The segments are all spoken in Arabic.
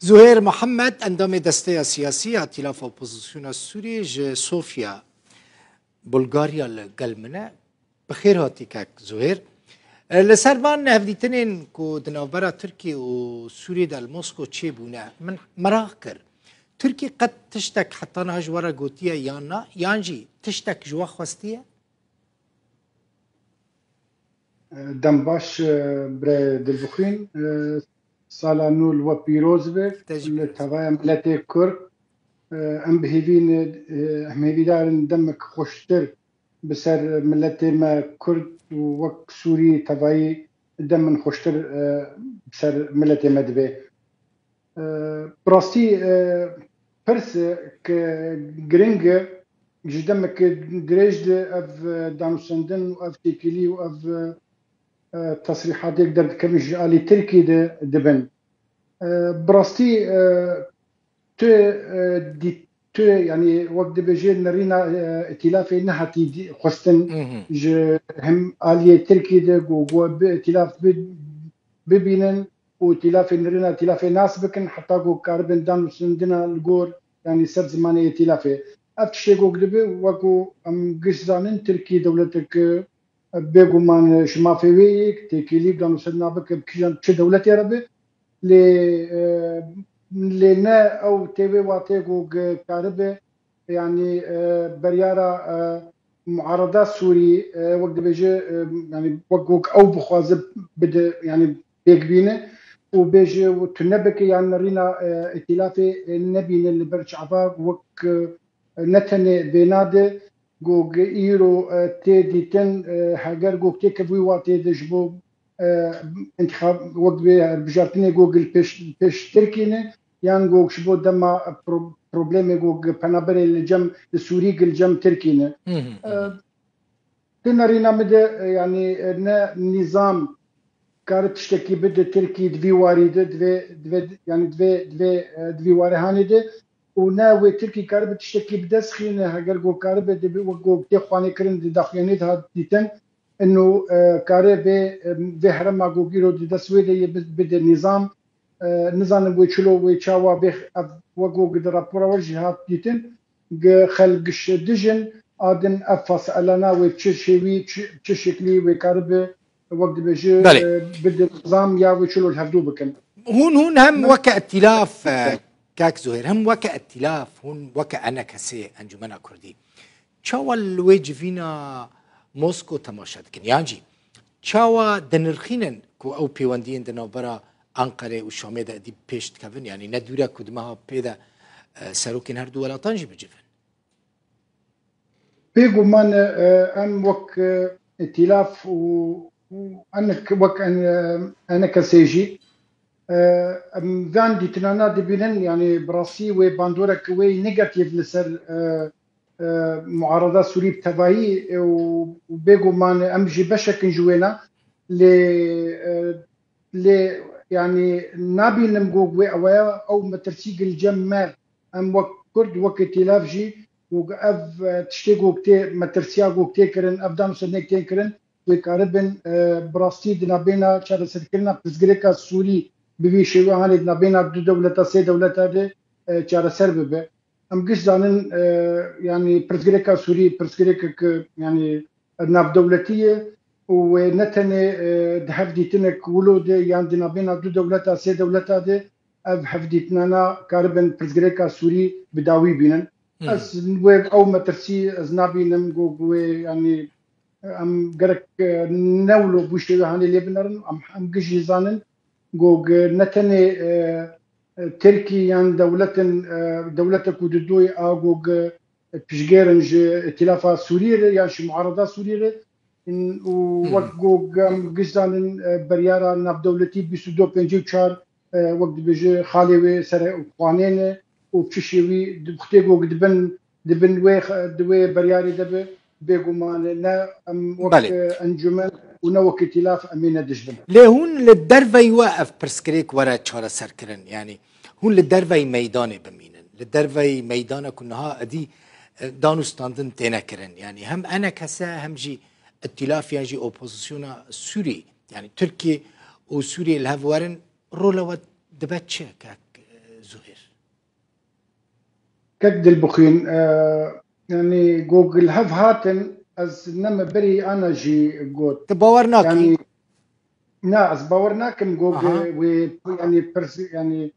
زهير محمد اندام دسته سیاسی ائتلاف اپوزیسیون سوریه ج صوفیا بلغاریا لگلمنه بخیر هاتی کک زهير لسربان هفدیتنین کو دنابرا ترکی و سوریه دل موسکو چه بونه من مراغ کر ترکی قد تشتك حتى نهج ورا قوتيه يانا يانجي تشتك جوا خوستيه دم باش بري دلبخين سالا نول و بيروز به لتوايا ملتي كرد ام بهيفين همهيدارن دمك خوشتر بسر ملتي ما كرد ووك سوري تواي دم خوشتر بسر ملتي مدبي براستي برس كجرينج جدمك دريجد اف دانوسندن واف تيكيلي واف تصريحات يقدر كمش على تركي دبن براستي تو يعني وقت بيجي نرينا ائتلافي نهتي خستن هم على تركي ده جو ائتلاف ببينن وائتلاف نرينا ائتلاف ناس بكن حتى جو كاربن دان سندنا الجور يعني سر زمان ائتلافي افتشي جو قدبي وكو ام قصدان تركي دولتك بيجومان شمافيويك تكيلي دانو سدنا بك بكيان تش دولتي ربي لنا او تيبي واتيكو كاربي يعني بريارة معارضة سوري وقت بيجي يعني وقوك او بخوازب بدا يعني بيقبينه وبيجي وتنبك يعني رينا ائتلافي النبي اللي برش عفاق وك نتني بيناده گوگ ایرو تی دیتن هاگر گوگ تی کبوی واتی دجبو انتخاب وقت به بجارتنی گوگل پیش ترکینه یان گوگ شبو دما پروبلم گوگ پنابر الجم سوری الجم ترکینه تنرينا مده يعني نظام كارت تشتكي بده تركي دوي وارده دوي يعني دوي وارهاني ده وناوي تركي كارب تشتكي بدسخين هاجر جو كارب دبي وجو تخواني كرن داخلينيت هاد ديتن انه كارب في حرم جو جيرو دسويدي بده نظام نظام ويشلو ويشاوا بخ وجو قد رابور وجهات ديتن خلقش دجن ادن افاس علنا وتششوي تششكلي وكارب وقت بيجي بده نظام يا ويشلو الهفدو بكن هون هم وكا ائتلاف كاك زهير هم وكا ائتلاف هون وكا أنا كسي أنجمنا كردي چاوا الويج فينا موسكو تماشاد كن يانجي چاوا دنرخينن كو أو بيواندين دنابرا أنقرة وشامي دا دي بيشت كفن يعني ندورا كدمها بيدا سروكين هردو ولا طنجي بجفن بيقو من أن وك ائتلاف وأنك وك أنا كسيجي ذان تنانا دبينن يعني براسي وباندورك وي نيجاتيف لسر معارضة سوري بتبعي وبيجو مان أمجي بشكل جوينا ل يعني نابي نمجوج أو مترسيق الجمال أم وكرد وكتلاف جي وقف تشتيقو كتير مترسياقو كتير كرن أبدان سنك كتير كرن وكاربن براستي دنابينا شارع سركلنا بزغريكا سوري بوی شیوه هنگ نبینا دو دولتا سه دولتا ده چاره سر ببه ام گش زانن يعني پرسگریکا سوری پرسگریکا که يعني ناب دولتیه و نتنه ده هفدیتنه کولو ده يعني ده نبینا دو دولتا سه دولتا ده اف هفدیتنانا کاربن پرسگریکا سوری بداوی بینن از نوب او مترسی از نبینم گو يعني ام گرک نولو بوشیوه هنگ لیبنرن ام گش زانن جوج نتني تركي يعني دولة كودوي أو جوج بيشجرنج ائتلاف سوريا يعني شو معارضة سوريا ووقت جوج جزان بريارة ناب دولتي بيسودو بنجي شار وقت بيجي خالي سر قوانين وبشيوي دبختي جوج دبن دوي برياري دب بيجومان نا وقت أنجمن ونوك ائتلاف أمينة دجبن لهون للدرفة يوقف برسكريك ورا تشارة سركرن يعني هون للدرفة ميدان بمينن للدرفة ميدان كنها أدي دانوستاندن تينا كرن يعني هم أنا كسا هم جي ائتلاف يعني جي أوبوزيسيونا سوري يعني تركي وسوريا الهفوارن رولوا دبتشة كاك زهير كد البخين يعني جوجل هاف هاتن از نم بري انا جي جوت تباورناكي يعني نا از باورناكم جوجل أها. يعني يعني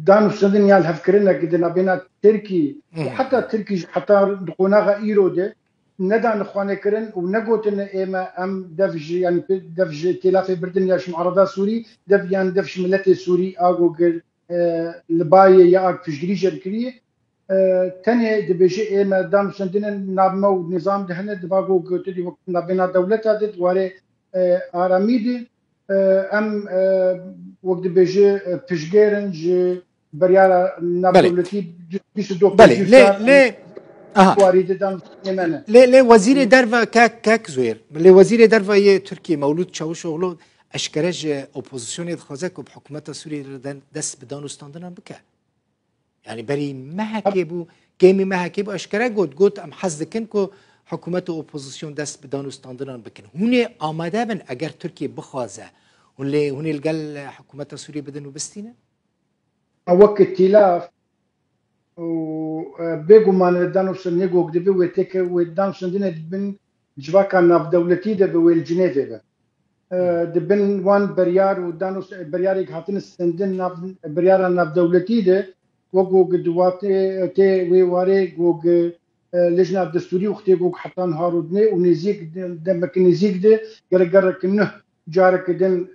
دانو سندن يال هفكرنا كده بين تركي وحتى تركي حتى دقوناغا ايرو ده ندا نخوانه كرن ونقوتن ايما ام دفج يعني دفج تلافي بردن ياش معارضه سوري دف يعني دفش ملتي سوري اجوجل لباي يا فجري جركري تاني دبيجي ايما دانو سندن نابمو نظام دهنه دباغو تدي وقت نابنا دولتها دت واري اراميدي ام وقت بيجي بيشجيرن جي بريالا ناب دولتي بيش دو بله ليه واريد دان يمنه ليه وزير درفا كاك زوير ليه وزير درفا يه تركي مولود چاوش اغلو اشکرج اپوزیسیون خازک و حکومت سوری دست بدان استاندن بکه يعني بري محكي بو كيمي محكي بو اشكرا قد ام حزدكن كو حكومت اپوزيسيون دست بدانو استاندران بكن هوني آماده بن اگر تركيا بخوازه هوني القل حكومت سوريا بدنو بستينه وقت تلاف وبيجو ما دانو سنيجو قدبي ويتك ودانو سندنا دبن جواكا ناف دولتي دبي والجنيفه دبن وان بريار ودانو بريارك هاتن سندن ناف بريار ناف دولتي ده وقو قدواتي تي ويواري وق لجنة دستوري وقتي وق حتى نهارودني ونزيك دمك نزيك ده قرقر كنه جارك دن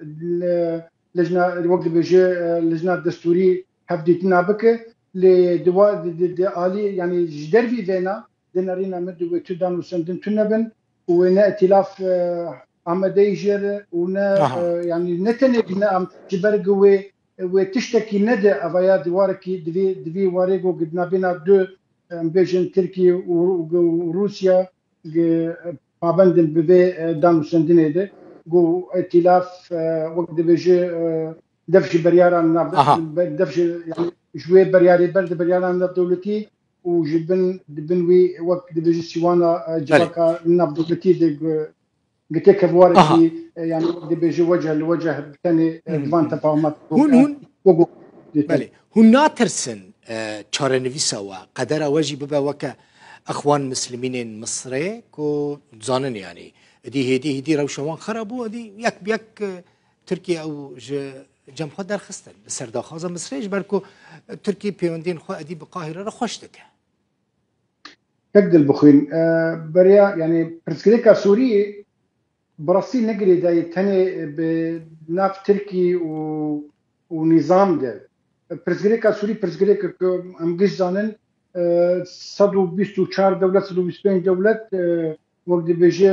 لجنة وقت بيجي لجنة دستوري حفديتنا بك لدوا آلي يعني جدر في فينا دنارينا مد وتدان وسندن تنبن ونا ائتلاف عمدي جر ونا يعني نتنبنا عم جبرقوي وتشتكي ندى افايا دواركي دفي واريغو قدنا بينا دو بيجن تركي وروسيا مابندن بفي دانو سندنه ده جو ائتلاف وقت بيجي دفش بريارا دفش يعني شوي برياري برد بريارا دولتي وجبن دبنوي وقت بيجي سيوانا جباكا ناب دولتي قلت لك بواركي يعني بيجي وجه لوجه ثاني دوان تفاهمات هون بله هون ناترسن چارنویسا و قدر واجی ببا وکا اخوان مسلمین مصری کو زانن يعني هدي روشوان خرابو هدي يك تركيا او جمع در خستن سرداخازا مصريش بركو تركيا بيوندين خو ادي بقاهره خوش دك كد البخين بريا يعني برسكريكا سوري براسي نقري داي تاني بناف تركي ونظام ده برزغريكا سوري برزغريكا ام قش زانن 124 دولت 125 دولت وقت بيجي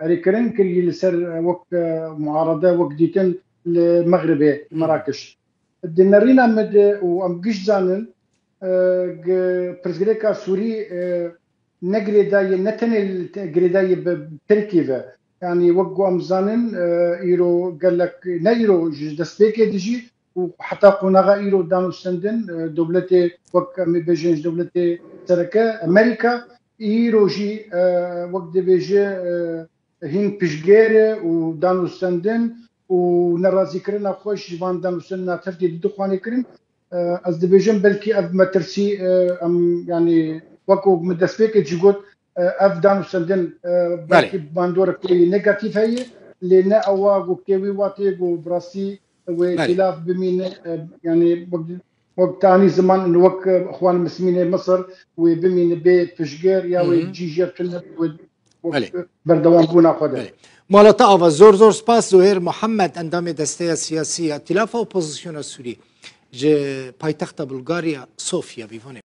ريكرن كل لسر وقت معارضه وقت ديتن المغربي مراكش الدينارينا مد وام قش زانن برزغريكا سوري نقري داي نتني قري داي بتركيا يعني وقوا امزانن ايرو قال لك نيرو دستيكي ديجي وحتى قناغا ايرو دانو سندن دولتي وك بيجينج دولتي تركا امريكا ايرو جي وقت بيجي هين بيشجير ودانو سندن ونرازي كرنا خوش جوان دانو سندن تفدي دخواني كرن از دبيجن بلكي اف مترسي يعني وكو مدسبيكي جيغوت اف دانو سندن بلكي باندور كوي نيجاتيف هي لنا اواغو كيوي واتيغو براسي وخلاف بمين يعني وقت ثاني زمان انه وقت اخوان المسلمين مصر وبمين بيت فشقير يا ويجي تلنا بردوان بونا خدا مالا تا زور سپاس زهير محمد اندام دسته سیاسی ائتلاف اپوزیسیون سوری ج پایتخت بلغاریا صوفیا بیوانه